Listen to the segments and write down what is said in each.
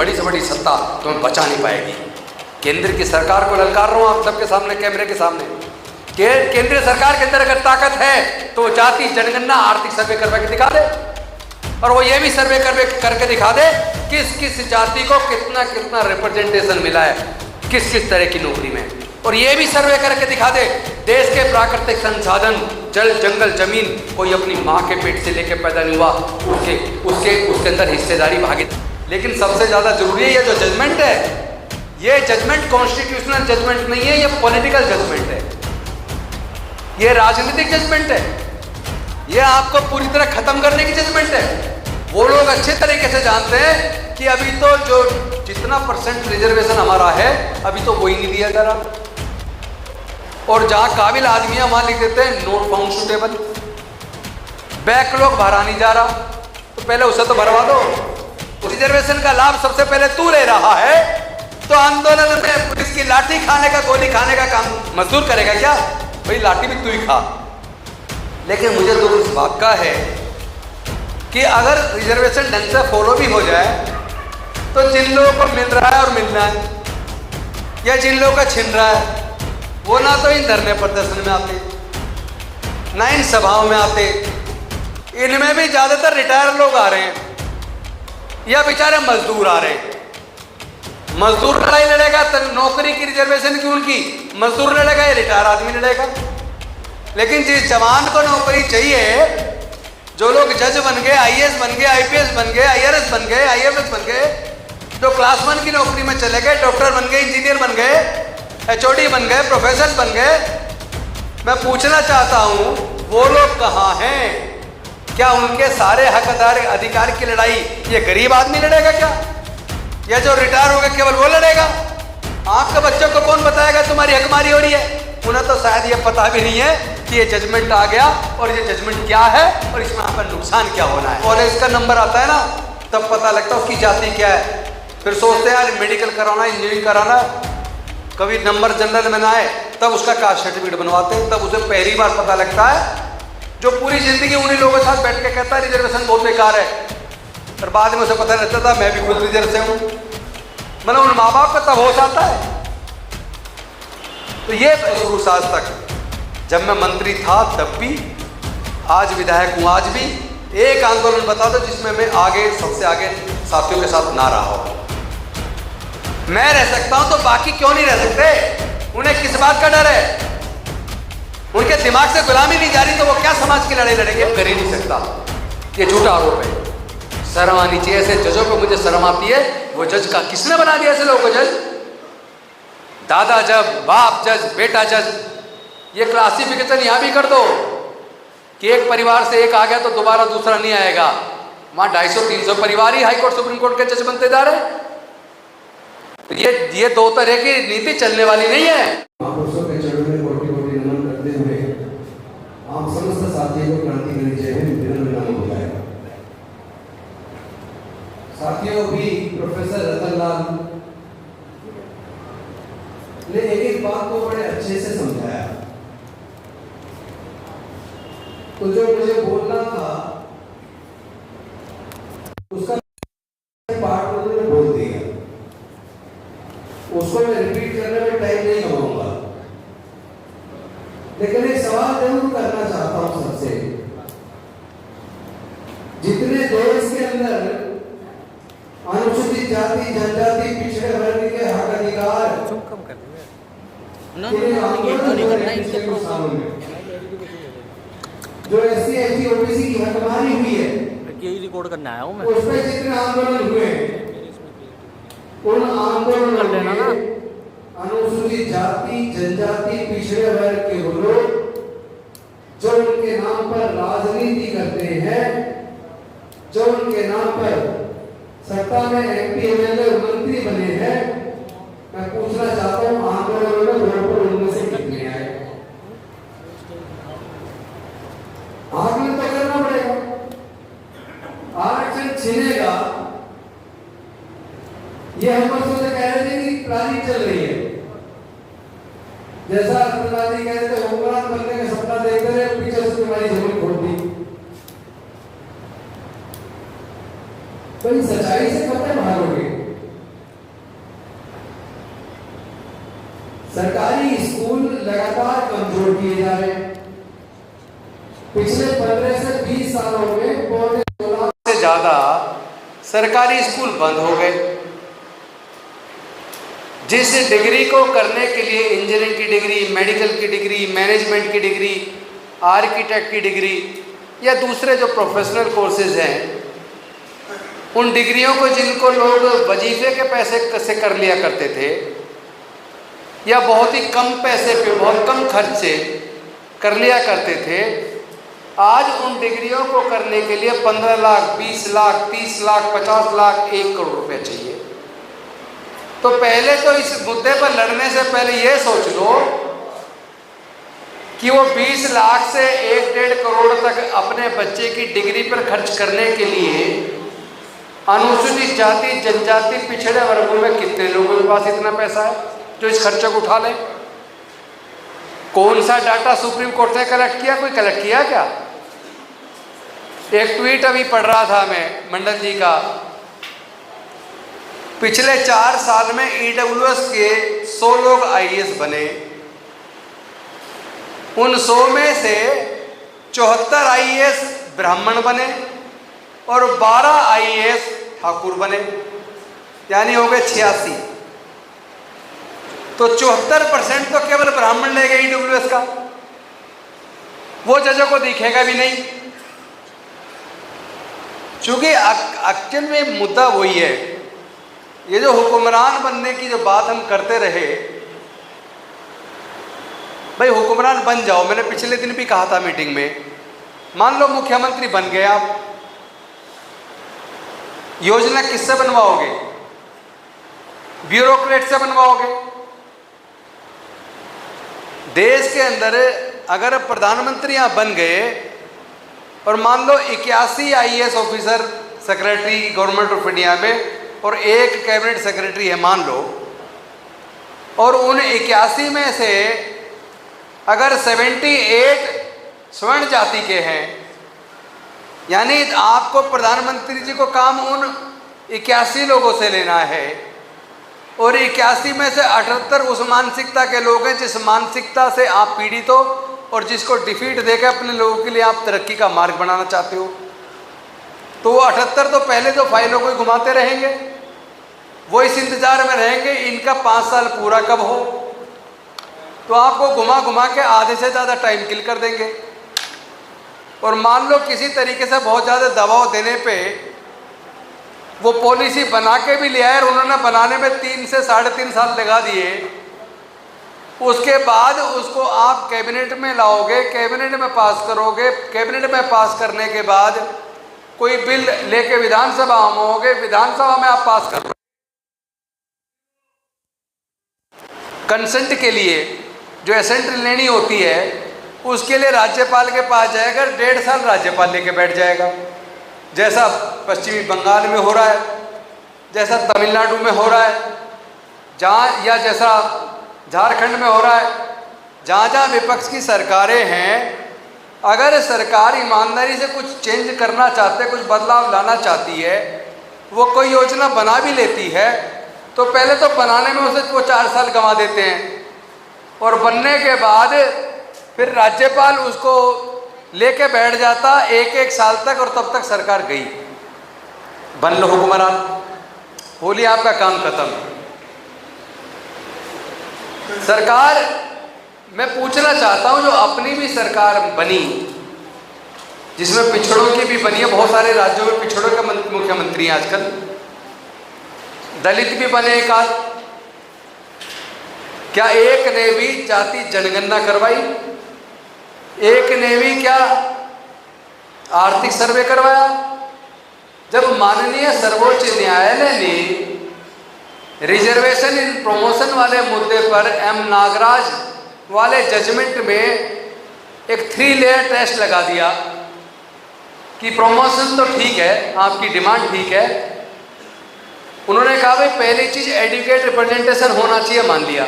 बड़ी से बड़ी सत्ता तुम्हें बचा नहीं पाएगी। केंद्र की सरकार को ललकार रहा हूँ आप सबके सामने, कैमरे के सामने, केंद्रीय सरकार के अंदर अगर ताकत है तो जाति जनगणना आर्थिक सर्वे करके दिखा दे, और वो ये भी सर्वे करके दिखा दे किस किस जाति को कितना कितना रिप्रेजेंटेशन मिला है किस किस तरह की नौकरी में, और ये भी सर्वे करके दिखा दे देश के प्राकृतिक संसाधन जल जंगल जमीन कोई अपनी माँ के पेट से लेके पैदा नहीं हुआ उसके अंदर हिस्सेदारी भागीदारी। लेकिन सबसे ज़्यादा जरूरी है ये जो जजमेंट है, ये जजमेंट कॉन्स्टिट्यूशनल जजमेंट नहीं है, ये पॉलिटिकल जजमेंट है, ये राजनीतिक जजमेंट है, ये आपको पूरी तरह खत्म करने की जजमेंट है। वो लोग अच्छे तरीके से जानते हैं कि अभी तो जो जितना % रिजर्वेशन हमारा है अभी तो वही नहीं दिया जा रहा, और जहां काबिल आदमी है वहां लिख देते हैं नोट फाउंड सुटेबल, बैकलॉग भरा नहीं जा रहा, तो पहले उसे तो भरवा दो। रिजर्वेशन का लाभ सबसे पहले तू ले रहा है तो आंदोलन में पुलिस की लाठी खाने का गोली खाने का काम मजदूर करेगा क्या? भाई लाठी भी तू ही खा। लेकिन मुझे दुख इस बात का है कि अगर रिजर्वेशन ढंग से फॉलो भी हो जाए तो जिन लोगों को मिल रहा है और मिलना है या जिन लोगों का छिन रहा है वो ना तो इन धरने प्रदर्शन में आते, ना इन सभाओं में आते, इनमें भी ज़्यादातर रिटायर लोग आ रहे हैं या बेचारे मजदूर आ रहे हैं। मजदूर लड़ाई लड़ेगा तो नौकरी की रिजर्वेशन की उनकी मजदूर लड़ेगा या रिटायर आदमी लड़ेगा। लेकिन जिस जवान को नौकरी चाहिए, जो लोग जज बन गए, IAS बन गए, IPS बन गए, IRS बन गए, IFS बन गए, जो क्लास 1 की नौकरी में चले गए, डॉक्टर बन गए, इंजीनियर बन गए, HOD बन गए, प्रोफेसर बन गए, मैं पूछना चाहता हूं वो लोग कहाँ हैं? क्या उनके सारे हक अधिकार की लड़ाई ये गरीब आदमी लड़ेगा क्या, या जो रिटायर हो गए केवल वो लड़ेगा? आपके बच्चों को कौन बताएगा तुम्हारी हकमारी हो रही है? उन्हें तो शायद ये पता भी नहीं है कि ये जजमेंट आ गया और ये जजमेंट क्या है और इसमें आपका नुकसान क्या होना है। कॉलेज का नंबर आता है ना तब पता लगता है उसकी जाति क्या है, फिर सोचते हैं यार मेडिकल कराना, इंजीनियरिंग कराना, कभी नंबर जनरल में ना आए तब उसका कास्ट सर्टिफिकेट बनवाते हैं, तब उसे पहली बार पता लगता है जो पूरी जिंदगी उन्हीं लोगों के साथ बैठ के कहता है रिजर्वेशन बहुत बेकार है, और बाद में उसे पता रहता था मैं भी खुद रिजर्व से हूँ। मतलब उन माँ बाप का तब होश आता है। तो ये शुरू से आज तक जब मैं मंत्री था तब भी, आज विधायक हूँ आज भी, एक आंदोलन बता दो जिसमें मैं आगे सबसे आगे साथियों के साथ ना रहा हो। मैं रह सकता हूं तो बाकी क्यों नहीं रह सकते? उन्हें किस बात का डर है? उनके दिमाग से गुलामी नहीं जा रही तो वो क्या समाज की लड़ाई लड़ेंगे? कर ही नहीं सकता। ये झूठा आरोप है। शर्म आनी चाहिए ऐसे जजों को। मुझे शर्म आती है वो जज का किसने बना दिया ऐसे लोगों को जज? दादा जज, बाप जज, बेटा जज, ये क्लासिफिकेशन यहां भी कर दो कि एक परिवार से एक आ गया तो दोबारा दूसरा नहीं आएगा। वहां 250-300 परिवार ही हाईकोर्ट सुप्रीम कोर्ट के जज बनते जा रहे। तो ये दो तरह की नीति चलने वाली नहीं है। महापुरुषों के चरणों में कोटि-कोटि नमन करते हुए आप समस्त साथियों को क्रांतिकारी जय हिंद विनम्र नमन बुलाएगा। साथियों भी प्रोफेसर रतनलाल ने एक बात को बड़े अच्छे से समझाया, तो जो मुझे बोलना था उसका पार्ट उन्होंने बोल दिया, उसको मैं रिपीट करने में टाइम नहीं लगाऊंगा। लेकिन एक सवाल जरूर करना चाहता हूं सबसे, जितने देश के अंदर अनुसूचित जाति जनजाति पिछड़े वर्ग के हक अधिकार जो SC ST OBC की हकमारी हुई है, यही रिकॉर्ड करने आया हूं मैं, उसमें जितने आंदोलन हुए उन आंदोलन में अनुसूचित जाति जनजाति पिछड़े वर्ग के वो लोग जो उनके नाम पर राजनीति करते हैं, जो उनके नाम पर सत्ता में MP MLA मंत्री बने हैं, मैं पूछना चाहता हूँ आंदोलन में वोट पर उनमें से कितने आए? आंदोलन तो करना पड़ेगा। आरक्षण छीनेगा ये हम वर्षों से कह रहे थे कि प्लानिंग चल रही है। जैसा रतनलाल कह रहे थे होमगार्ड बनने का सपना देखते रहे, पीछे से तुम्हारी जमीन खोद दी। भाई सच्चाई से कब तक भागोगे? सरकारी स्कूल लगातार कमजोर किए जा रहे हैं। पिछले 15 से 20 सालों में पौने 2 लाख से ज्यादा सरकारी स्कूल बंद हो गए। जिस डिग्री को करने के लिए इंजीनियरिंग की डिग्री, मेडिकल की डिग्री, मैनेजमेंट की डिग्री, आर्किटेक्ट की डिग्री या दूसरे जो प्रोफेशनल कोर्सेज हैं, उन डिग्रियों को जिनको लोग वजीफे के पैसे से कर लिया करते थे या बहुत ही कम पैसे पे, बहुत कम खर्च से कर लिया करते थे, आज उन डिग्रियों को करने के लिए 15 लाख, 20 लाख, 30 लाख, 50 लाख, 1 करोड़ रुपए चाहिए। तो पहले तो इस मुद्दे पर लड़ने से पहले ये सोच लो कि वो 20 लाख से 1-1.5 करोड़ तक अपने बच्चे की डिग्री पर खर्च करने के लिए अनुसूचित जाति, जनजाति, पिछड़े वर्गों में कितने लोगों के पास इतना पैसा है जो इस खर्चे को उठा ले? कौन सा डाटा सुप्रीम कोर्ट ने कलेक्ट किया? कोई कलेक्ट किया क्या? एक ट्वीट अभी पढ़ रहा था मैं मंडल जी का, पिछले 4 साल में EWS के 100 लोग IAS बने, उन 100 में से 74 IAS ब्राह्मण बने और 12 IAS ठाकुर बने, यानी हो गए 86। तो 74% तो केवल ब्राह्मण ले गए EWS का, वो जजों को दिखेगा भी नहीं। चूंकि एक्चुअल में मुद्दा वही है, ये जो हुक्मरान बनने की जो बात हम करते रहे, भाई हुक्मरान बन जाओ। मैंने पिछले दिन भी कहा था मीटिंग में, मान लो मुख्यमंत्री बन गए आप, योजना किससे बनवाओगे? ब्यूरोक्रेट से बनवाओगे। देश के अंदर अगर प्रधानमंत्री यहाँ बन गए और मान लो 81 IAS officer secretary government of India में और 1 कैबिनेट सेक्रेटरी है मान लो, और उन 81 में से अगर 78 स्वर्ण जाति के हैं, यानी आपको प्रधानमंत्री जी को काम उन 81 लोगों से लेना है और 81 में से 78 उस मानसिकता के लोग हैं जिस मानसिकता से आप पीड़ित हो और जिसको डिफीट देकर अपने लोगों के लिए आप तरक्की का मार्ग बनाना चाहते हो। तो वो 78 तो पहले तो फाइलों को ही घुमाते रहेंगे, वो इस इंतजार में रहेंगे इनका 5 साल पूरा कब हो, तो आपको घुमा घुमा के आधे से ज़्यादा टाइम किल कर देंगे। और मान लो किसी तरीके से बहुत ज़्यादा दबाव देने पे वो पॉलिसी बना के भी ले आए और उन्होंने बनाने में 3 से 3.5 साल लगा दिए, उसके बाद उसको आप कैबिनेट में लाओगे, कैबिनेट में पास करोगे, कैबिनेट में पास करने के बाद कोई बिल लेके विधानसभा में होगे, विधानसभा में आप पास करोगे। कंसेंट के लिए जो एसेंट लेनी होती है उसके लिए राज्यपाल के पास जाएगा, 1.5 साल राज्यपाल लेके बैठ जाएगा, जैसा पश्चिमी बंगाल में हो रहा है, जैसा तमिलनाडु में हो रहा है, जहाँ या जैसा झारखंड में हो रहा है। जहाँ जहाँ विपक्ष की सरकारें हैं, अगर सरकार ईमानदारी से कुछ चेंज करना चाहते, कुछ बदलाव लाना चाहती है, वो कोई योजना बना भी लेती है तो पहले तो बनाने में उसे वो 4 साल गंवा देते हैं और बनने के बाद फिर राज्यपाल उसको लेके बैठ जाता 1-1 साल तक और तब तक सरकार गई, बन लो हुक्मरान, बोलिए आपका काम खत्म। सरकार मैं पूछना चाहता हूं, जो अपनी भी सरकार बनी जिसमें पिछड़ों की भी बनी है, बहुत सारे राज्यों में पिछड़ों के मुख्यमंत्री हैं आजकल, दलित भी बने एक आध, क्या एक ने भी जाति जनगणना करवाई? एक ने भी क्या आर्थिक सर्वे करवाया? जब माननीय सर्वोच्च न्यायालय ने रिजर्वेशन इन प्रमोशन वाले मुद्दे पर M नागराज वाले जजमेंट में एक 3 लेयर टेस्ट लगा दिया कि प्रमोशन तो ठीक है, आपकी डिमांड ठीक है, उन्होंने कहा भाई पहली चीज एडुकेट रिप्रेजेंटेशन होना चाहिए, मान लिया,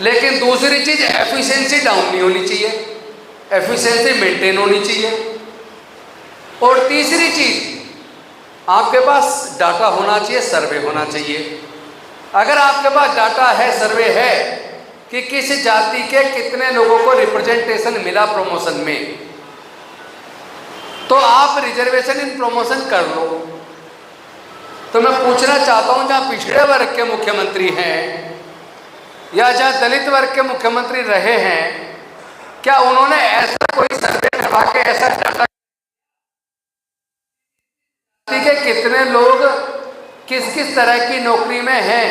लेकिन दूसरी चीज एफिशिएंसी डाउन नहीं होनी चाहिए, एफिशिएंसी मेंटेन होनी चाहिए, और तीसरी चीज आपके पास डाटा होना चाहिए, सर्वे होना चाहिए। अगर आपके पास डाटा है, सर्वे है कि किस जाति के कितने लोगों को रिप्रेजेंटेशन मिला प्रमोशन में, तो आप रिजर्वेशन इन प्रमोशन कर लो। तो मैं पूछना चाहता हूं, जहां पिछड़े वर्ग के मुख्यमंत्री हैं या जहां दलित वर्ग के मुख्यमंत्री रहे हैं, क्या उन्होंने ऐसा कोई सर्वे करवा के ऐसा डाटा के कितने लोग किस किस तरह की नौकरी में हैं,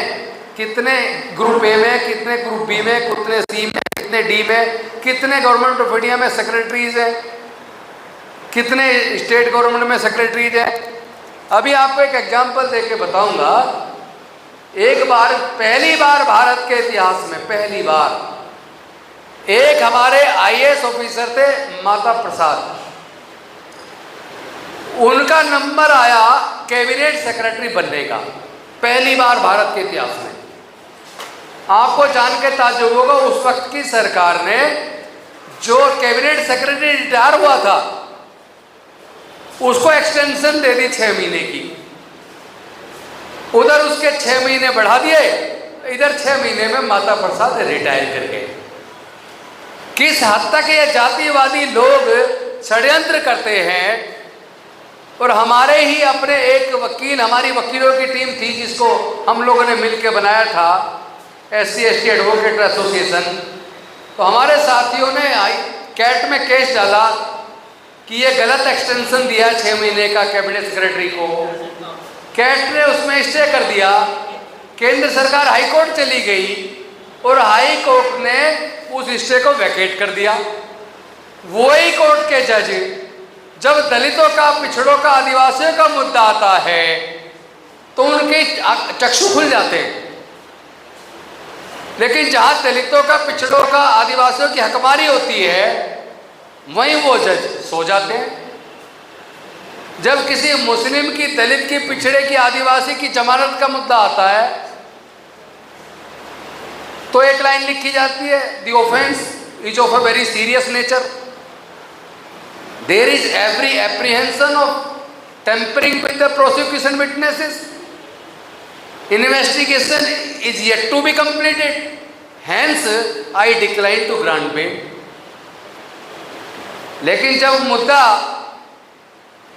कितने ग्रुप ए में, कितने ग्रुप बी में, कितने सी में, कितने डी में, कितने गवर्नमेंट ऑफ इंडिया में सेक्रेटरीज हैं, कितने स्टेट गवर्नमेंट में सेक्रेटरीज हैं। अभी आपको एक एग्जांपल देके बताऊंगा। एक बार, पहली बार भारत के इतिहास में पहली बार एक हमारे आईएएस ऑफिसर थे माता प्रसाद, उनका नंबर आया कैबिनेट सेक्रेटरी बनने का, पहली बार भारत के इतिहास में। आपको जान के ताज्जुब होगा, उस वक्त की सरकार ने जो कैबिनेट सेक्रेटरी रिटायर हुआ था उसको एक्सटेंशन दे दी 6 महीने की, उधर उसके 6 महीने बढ़ा दिए, इधर 6 महीने में माता प्रसाद रिटायर कर गए। किस हद तक ये जातिवादी लोग षड्यंत्र करते हैं। और हमारे ही अपने एक वकील, हमारी वकीलों की टीम थी जिसको हम लोगों ने मिलकर बनाया था, SC/ST एडवोकेट एसोसिएशन, तो हमारे साथियों ने कैट में केस डाला कि ये गलत एक्सटेंशन दिया 6 महीने का कैबिनेट सेक्रेटरी को। कैट ने उसमें स्टे कर दिया, केंद्र सरकार हाई कोर्ट चली गई और हाई कोर्ट ने उस स्टे को वैकेट कर दिया। वही कोर्ट के जज जब दलितों का, पिछड़ों का, आदिवासियों का मुद्दा आता है तो उनके चक्षु खुल जाते हैं, लेकिन जहां दलितों का, पिछड़ों का, आदिवासियों की हकमारी होती है वहीं वो जज सो जाते हैं। जब किसी मुस्लिम की, दलित की, पिछड़े की, आदिवासी की जमानत का मुद्दा आता है तो एक लाइन लिखी जाती है, the offence is of a very serious nature, there is every apprehension of tampering with the prosecution witnesses, investigation is yet to be completed, hence I decline to grant bail. लेकिन जब मुद्दा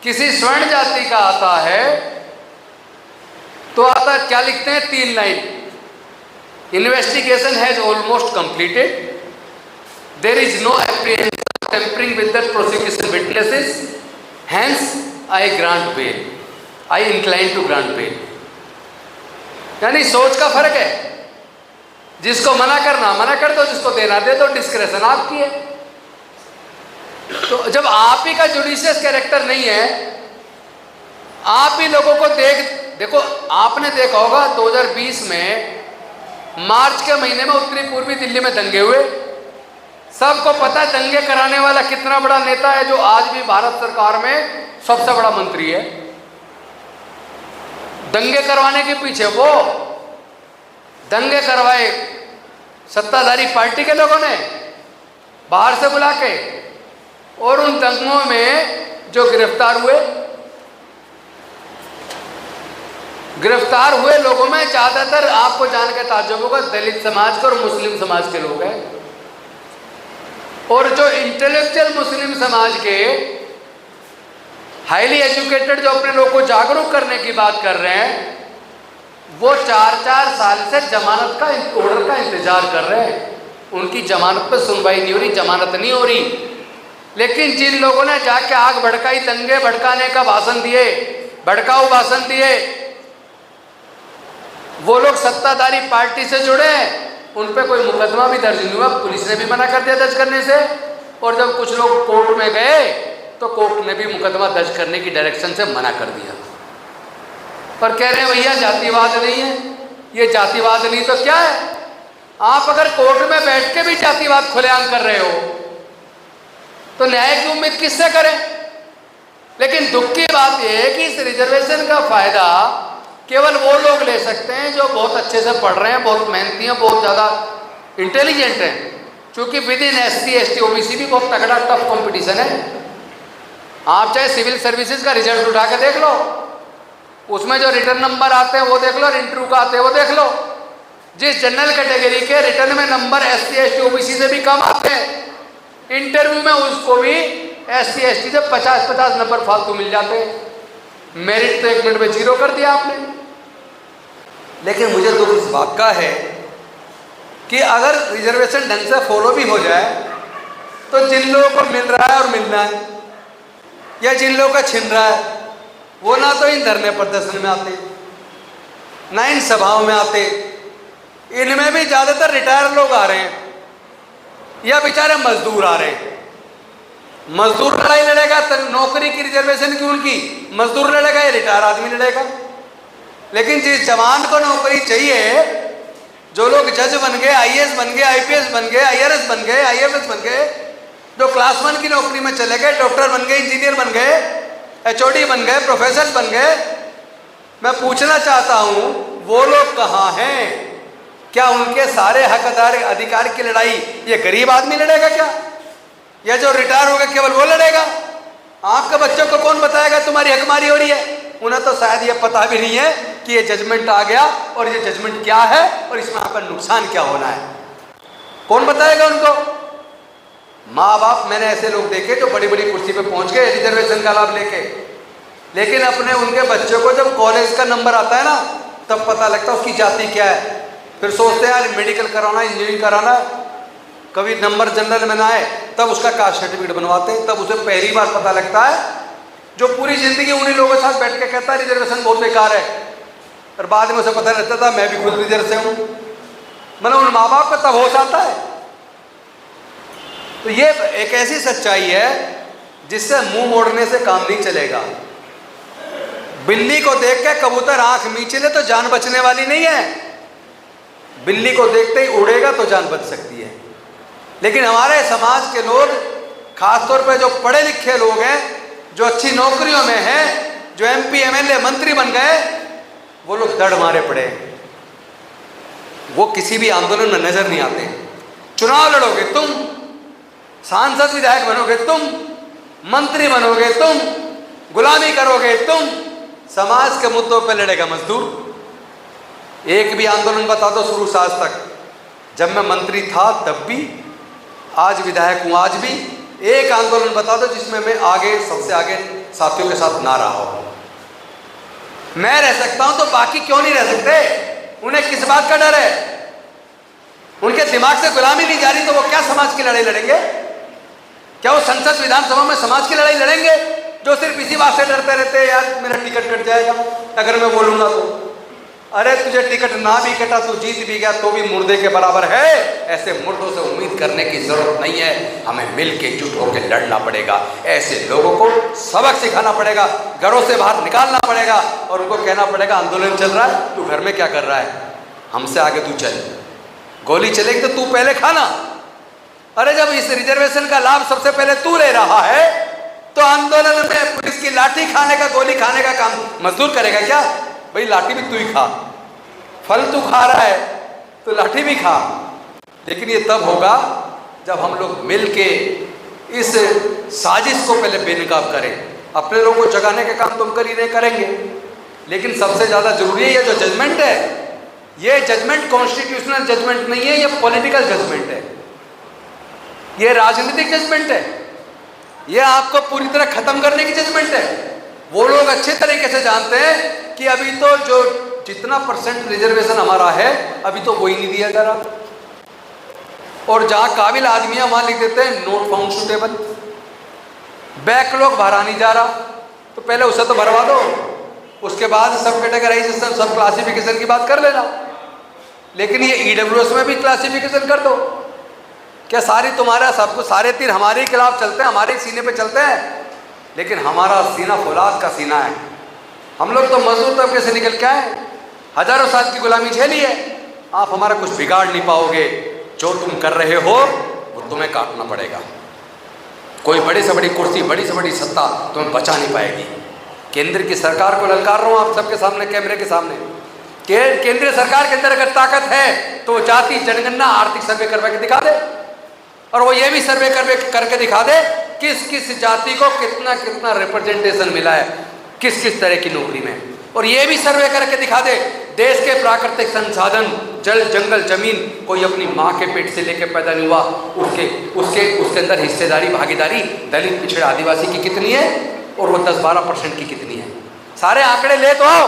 किसी स्वर्ण जाति का आता है तो आता क्या लिखते हैं, 3 line, investigation has almost completed, there is no apprehension tampering with the prosecution witnesses, hence I grant bail, I incline to grant bail. यानी सोच का फर्क है, जिसको मना करना मना कर दो, जिसको देना दे दो, डिस्क्रेशन आपकी है। तो जब आप ही का जुडिशियस कैरेक्टर नहीं है, आप ही लोगों को देखो, आपने देखा होगा 2020 में मार्च के महीने में उत्तरी पूर्वी दिल्ली में दंगे हुए। सबको पता है दंगे कराने वाला कितना बड़ा नेता है, जो आज भी भारत सरकार में सबसे बड़ा मंत्री है। दंगे करवाने के पीछे वो दंगे करवाए सत्ताधारी पार्टी के लोगों ने बाहर से बुला के, और उन दंगों में जो गिरफ्तार हुए लोगों में ज्यादातर, आपको जान के ताज्जुब होगा, दलित समाज के और मुस्लिम समाज के लोग हैं। और जो इंटेलेक्चुअल मुस्लिम समाज के हाईली एजुकेटेड, जो अपने लोगों को जागरूक करने की बात कर रहे हैं, वो 4-4 साल से जमानत का ऑर्डर का इंतजार कर रहे हैं। उनकी जमानत पर सुनवाई नहीं हो रही, जमानत नहीं हो रही। लेकिन जिन लोगों ने जाके आग भड़काई, दंगे भड़काने का भाषण दिए, भड़काऊ भाषण दिए, वो लोग सत्ताधारी पार्टी से जुड़े हैं, उन पे कोई मुकदमा भी दर्ज नहीं हुआ, पुलिस ने भी मना कर दिया दर्ज करने से। और जब कुछ लोग कोर्ट में गए तो कोर्ट ने भी मुकदमा दर्ज करने की डायरेक्शन से मना कर दिया। पर कह रहे हैं भैया जातिवाद नहीं है, ये जातिवाद नहीं तो क्या है? आप अगर कोर्ट में बैठ के भी जातिवाद खुलेआम कर रहे हो तो न्याय की उम्मीद किससे करें? लेकिन दुख की बात यह है कि इस रिजर्वेशन का फायदा केवल वो लोग ले सकते हैं जो बहुत अच्छे से पढ़ रहे हैं, बहुत मेहनती हैं, बहुत ज़्यादा इंटेलिजेंट हैं। क्योंकि with in SC ST OBC भी बहुत तगड़ा टफ कंपटीशन है। आप चाहे सिविल सर्विसेज का रिजल्ट उठा के देख लो, उसमें जो रिटर्न नंबर आते हैं वो देख लो, और इंटरव्यू का आते हैं वो देख लो, जिस जनरल कैटेगरी के रिटर्न में नंबर SC ST OBC से भी कम आते हैं, इंटरव्यू में उसको भी SC ST से 50-50 नंबर फालतू मिल जाते हैं। मेरिट तो 1 मिनट में 0 कर दिया आपने। लेकिन मुझे दुख इस बात का है कि अगर रिजर्वेशन ढंग से फॉलो भी हो जाए तो जिन लोगों को मिल रहा है और मिलना है, या जिन लोगों का छिन रहा है, वो ना तो इन धरने प्रदर्शन में आते, ना इन सभाओं में आते। इनमें भी ज़्यादातर रिटायर लोग आ रहे हैं या बेचारे मजदूर आ रहे हैं। मजदूर लड़ाई लड़ेगा तो नौकरी की रिजर्वेशन की उनकी, मजदूर लड़ेगा या रिटायर आदमी लड़ेगा। लेकिन जिस जवान को नौकरी चाहिए, जो लोग जज बन गए, IAS बन गए, IPS बन गए, IRS बन गए, IFS बन गए, जो क्लास 1 की नौकरी में चले गए, डॉक्टर बन गए, इंजीनियर बन गए, HOD बन गए, प्रोफेसर बन गए, मैं पूछना चाहता हूं वो लोग कहाँ हैं? क्या उनके सारे हक अधिकार की लड़ाई ये गरीब आदमी लड़ेगा क्या, या जो रिटायर हो गया केवल वो लड़ेगा? आपके बच्चों को कौन बताएगा तुम्हारी हकमारी हो रही है? उन्हें तो शायद ये पता भी नहीं है कि ये जजमेंट आ गया और ये जजमेंट क्या है और इसमें आपका नुकसान क्या होना है। कौन बताएगा उनको? माँ बाप, मैंने ऐसे लोग देखे जो बड़ी बड़ी कुर्सी पे पहुंच गए रिजर्वेशन का लाभ लेके, लेकिन अपने उनके बच्चों को जब कॉलेज का नंबर आता है ना, तब पता लगता है उसकी जाति क्या है। फिर सोचते हैं यार मेडिकल कराना, इंजीनियरिंग कराना, कभी नंबर जनरल में ना आए तब उसका कास्ट सर्टिफिकेट बनवाते हैं, तब उसे पहली बार पता लगता है। जो पूरी जिंदगी उन्हीं लोगों के साथ बैठ के कहता है रिजर्वेशन बहुत बेकार है, और बाद में उसे पता लगता था मैं भी खुद रिजर्व से हूं। मतलब उन माँ बाप का तब होश आता है। तो ये एक ऐसी सच्चाई है जिससे मुंह मोड़ने से काम नहीं चलेगा। बिल्ली को देख के कबूतर आंख मींचले तो जान बचने वाली नहीं है। बिल्ली को देखते ही उड़ेगा तो जान बच सकती है। लेकिन हमारे समाज के लोग, खासतौर पर जो पढ़े लिखे लोग हैं, जो अच्छी नौकरियों में हैं, जो MP MLA मंत्री बन गए, वो लोग दड़ मारे पड़े हैं। वो किसी भी आंदोलन में नजर नहीं आते। चुनाव लड़ोगे तुम, सांसद विधायक बनोगे तुम, मंत्री बनोगे तुम, गुलामी करोगे तुम, समाज के मुद्दों पर लड़ेगा मजदूर। एक भी आंदोलन बता दो शुरू से आज तक, जब मैं मंत्री था तब भी, आज विधायक हूं आज भी, एक आंदोलन बता दो जिसमें मैं आगे, सबसे आगे साथियों के साथ ना रहा हो। मैं रह सकता हूं तो बाकी क्यों नहीं रह सकते? उन्हें किस बात का डर है? उनके दिमाग से गुलामी नहीं जा रही तो वो क्या समाज की लड़ाई लड़ेंगे? क्या वो संसद विधानसभा में समाज की लड़ाई लड़ेंगे? जो सिर्फ इसी बात से डरते रहते हैं यार मेरा टिकट कट जाएगा अगर मैं बोलूंगा तो। अरे तुझे टिकट ना भी कटा, तू जीत भी गया तो भी मुर्दे के बराबर है। ऐसे मुर्दों से उम्मीद करने की जरूरत नहीं है। हमें मिल के जुट होकर लड़ना पड़ेगा। ऐसे लोगों को सबक सिखाना पड़ेगा, घरों से बाहर निकालना पड़ेगा और उनको कहना पड़ेगा आंदोलन चल रहा है, तू घर में क्या कर रहा है, हमसे आगे तू चल, गोली चलेगी तो तू पहले खाना। अरे जब इस रिजर्वेशन का लाभ सबसे पहले तू ले रहा है तो आंदोलन में पुलिस की लाठी खाने का, गोली खाने का काम मजदूर करेगा क्या? भाई लाठी भी तू ही खा, फल तू खा रहा है तो लाठी भी खा। लेकिन ये तब होगा जब हम लोग मिल के इस साजिश को पहले बेनकाब करें। अपने लोगों को जगाने के काम तुम कर ही नहीं करेंगे, लेकिन सबसे ज़्यादा जरूरी है ये जो जजमेंट है, ये जजमेंट कॉन्स्टिट्यूशनल जजमेंट नहीं है, ये पॉलिटिकल जजमेंट है, ये राजनीतिक जजमेंट है, ये आपको पूरी तरह खत्म करने की जजमेंट है। वो लोग अच्छे तरीके से जानते हैं कि अभी तो जो जितना % रिजर्वेशन हमारा है अभी तो वही नहीं दिया जा रहा, और जहां काबिल आदमी है वहां लिख देते हैं नोट फाउंड सुटेबल, बैकलॉग भरा नहीं जा रहा। तो पहले उसे तो भरवा दो, उसके बाद सब कैटेगराइजेशन, सब क्लासिफिकेशन की बात कर लेना। लेकिन ये EWS में भी क्लासिफिकेशन कर दो। क्या सारी तुम्हारा सब कुछ, सारे तीर हमारे ही खिलाफ चलते हैं, हमारे सीने पे चलते हैं? लेकिन हमारा सीना फौलाद का सीना है। हम लोग तो मजदूर तबके से निकल के आए, हजारों साल की गुलामी झेली है। आप हमारा कुछ बिगाड़ नहीं पाओगे। जो तुम कर रहे हो वो तुम्हें काटना पड़ेगा। कोई बड़ी से बड़ी कुर्सी, बड़ी से बड़ी सत्ता तुम्हें बचा नहीं पाएगी। केंद्र की सरकार को ललकार रहा हूँ आप सबके सामने, कैमरे के सामने। केंद्रीय सरकार के अंदर अगर ताकत है तो जाति जनगणना आर्थिक सर्वे करवा के दिखा दे, और वो ये भी सर्वे करके दिखा दे किस किस जाति को कितना कितना रिप्रेजेंटेशन मिला है किस किस तरह की नौकरी में, और ये भी सर्वे करके दिखा दे देश के प्राकृतिक संसाधन जल जंगल जमीन कोई अपनी माँ के पेट से लेकर पैदा नहीं हुआ, उसके अंदर हिस्सेदारी भागीदारी दलित पिछड़े आदिवासी की कितनी है और वो 10-12% की कितनी है। सारे आंकड़े ले तो आओ,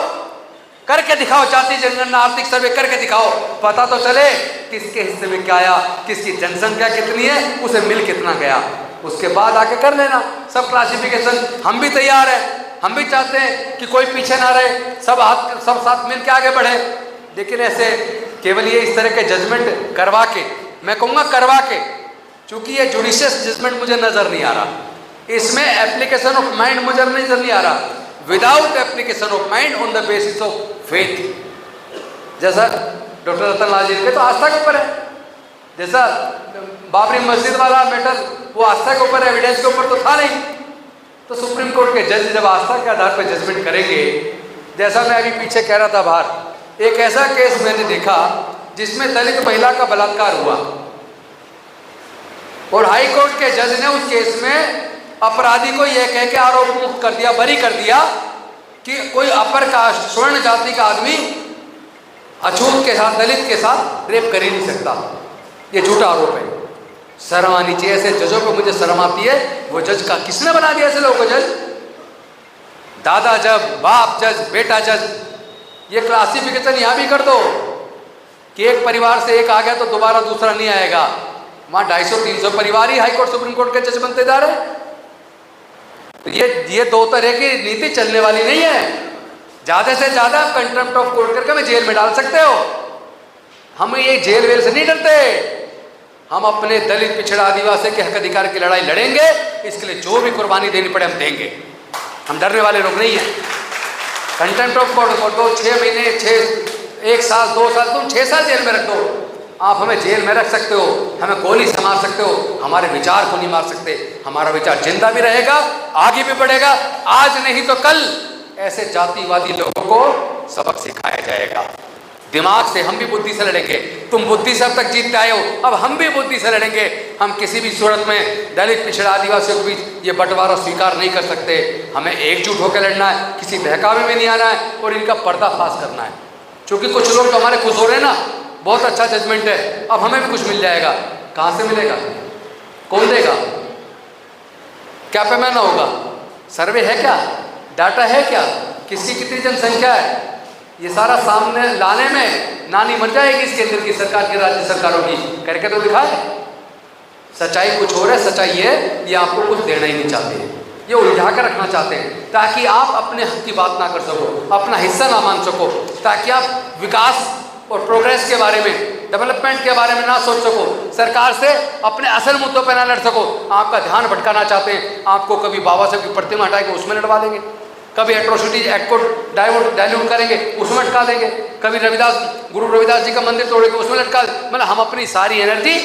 करके दिखाओ, जाति जनगणना आर्थिक सर्वे करके दिखाओ, पता तो चले किसके हिस्से में क्या आया, किसकी जनसंख्या कितनी है, उसे मिल कितना गया। उसके बाद आके कर लेना सब क्लासिफिकेशन। हम भी तैयार है, हम भी चाहते हैं कि कोई पीछे ना रहे, सब साथ मिल के आगे बढ़े। लेकिन ऐसे केवल ये इस तरह के जजमेंट करवा के, मैं कहूँगा करवा के, चूंकि ये जुडिशियस जजमेंट मुझे नजर नहीं आ रहा, इसमें एप्लीकेशन ऑफ माइंड मुझे नजर नहीं आ रहा, without application of mind on the basis of faith. जैसा डॉक्टर रतन लाल जी के तो आस्था के ऊपर है, जैसा बाबरी मस्जिद वाला मैटर वो आस्था के ऊपर, एविडेंस के ऊपर तो था नहीं। तो सुप्रीम कोर्ट के जज जब आस्था के आधार पर जजमेंट करेंगे, जैसा मैं अभी पीछे कह रहा था बाहर, एक ऐसा केस मैंने देखा जिसमें दलित महिला का बलात्कार हुआ और हाई कोर्ट के जज ने उस केस में अपराधी को यह कह के आरोप मुक्त कर दिया, बरी कर दिया कि कोई अपर कास्ट स्वर्ण जाति का आदमी अछूत के साथ, दलित के साथ रेप कर ही नहीं सकता। ये झूठा आरोप है। शर्म आनी चाहिए ऐसे जजों को, मुझे शर्म आती है। वो जज का किसने बना दिया ऐसे लोगों को जज? दादा जज, बाप जज, बेटा जज। ये क्लासिफिकेशन यहां भी कर दो कि एक परिवार से एक आ गया तो दोबारा दूसरा नहीं आएगा। वहां 250-300 परिवार ही हाईकोर्ट सुप्रीम कोर्ट के जज बनते जा रहे हैं। तो ये दो तरह की नीति चलने वाली नहीं है। ज्यादा से ज्यादा कंटेम्प्ट ऑफ कोर्ट करके हमें जेल में डाल सकते हो। हम ये जेल वेल से नहीं डरते, हम अपने दलित पिछड़ा आदिवासी के हक अधिकार की लड़ाई लड़ेंगे। इसके लिए जो भी कुर्बानी देनी पड़े हम देंगे, हम डरने वाले लोग नहीं हैं। कंटेम्प्ट ऑफ कोर्ट को 6 महीने, 1 साल, 2 साल, तुम 6 साल जेल में रख दो। आप हमें जेल में रख सकते हो, हमें गोली से मार सकते हो, हमारे विचार को नहीं मार सकते। हमारा विचार जिंदा भी रहेगा, आगे भी बढ़ेगा। आज नहीं तो कल ऐसे जातिवादी लोगों को सबक सिखाया जाएगा। दिमाग से हम भी बुद्धि से लड़ेंगे। तुम बुद्धि से अब तक जीतते आए हो, अब हम भी बुद्धि से लड़ेंगे। हम किसी भी सूरत में दलित पिछड़ा आदिवासियों के बीच ये बंटवारा स्वीकार नहीं कर सकते। हमें एकजुट होकर लड़ना है, किसी बहकावे में नहीं आना है और इनका पर्दाफाश करना है। क्योंकि कुछ लोग तो हमारे खुश हो रहे हैं ना, बहुत अच्छा जजमेंट है, अब हमें भी कुछ मिल जाएगा। कहाँ से मिलेगा? कौन देगा? क्या पैमाना होगा? सर्वे है क्या? डाटा है क्या? किसकी कितनी जनसंख्या है? ये सारा सामने लाने में नानी मर जाएगी इस केंद्र की सरकार की, राज्य सरकारों की। करके तो दिखाए। सच्चाई कुछ और है। सच्चाई ये आपको कुछ देना ही नहीं चाहते हैं, ये उलझा कर रखना चाहते हैं ताकि आप अपने हक की बात ना कर सको, अपना हिस्सा ना मान सको, ताकि आप विकास और प्रोग्रेस के बारे में, डेवलपमेंट के बारे में ना सोच सको, सरकार से अपने असल मुद्दों पर ना लड़ सको। आपका ध्यान भटकाना चाहते हैं। आपको कभी बाबा साहब की प्रतिमा हटा के उसमें लड़वा देंगे, कभी एट्रोसिटीज एक्ट को डाइल्यूट करेंगे, उसमें लटका देंगे, कभी गुरु रविदास जी का मंदिर तोड़ेंगे, उसमें लटका। मतलब हम अपनी सारी एनर्जी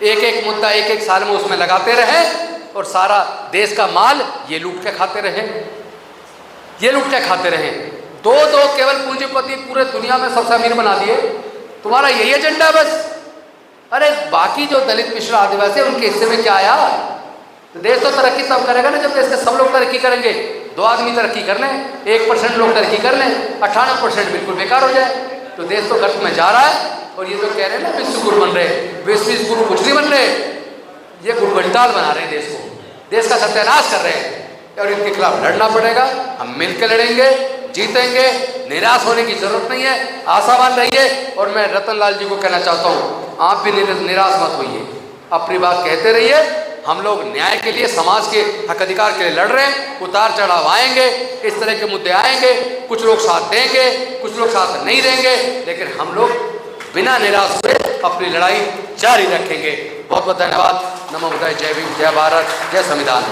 एक मुद्दा एक साल में उसमें लगाते रहे और सारा देश का माल ये लूट के खाते रहे, ये लूट के खाते रहे। दो केवल पूंजीपति पूरे दुनिया में सबसे अमीर बना दिए। तुम्हारा यही एजेंडा बस। अरे बाकी जो दलित पिछड़ा आदिवासी उनके हिस्से में क्या आया? तो देश तो तरक्की तब करेगा ना जब देश के सब लोग तरक्की करेंगे। 2 आदमी तरक्की कर लें, 1% लोग तरक्की कर लें, 98% बिल्कुल बेकार हो जाए। तो देश तो गर्त में जा रहा है। और ये तो कह रहे हैं ना विश्व गुरु बन रहे, विश्व गुरु कुछ नहीं बन रहे, ये गुरुगंटाल बना रहे हैं देश को, देश का सत्यानाश कर रहे हैं। और इनके खिलाफ लड़ना पड़ेगा। हम मिलकर लड़ेंगे, जीतेंगे। निराश होने की जरूरत नहीं है, आशावान रहिए। और मैं रतन लाल जी को कहना चाहता हूँ, आप भी निराश मत होइए, अपनी बात कहते रहिए। हम लोग न्याय के लिए, समाज के हक अधिकार के लिए लड़ रहे हैं। उतार चढ़ाव आएंगे, इस तरह के मुद्दे आएंगे, कुछ लोग साथ देंगे, कुछ लोग साथ नहीं देंगे, लेकिन हम लोग बिना निराश हुए अपनी लड़ाई जारी रखेंगे। बहुत बहुत धन्यवाद। नमो बुद्धाय। जय भीम, जय भारत, जय संविधान।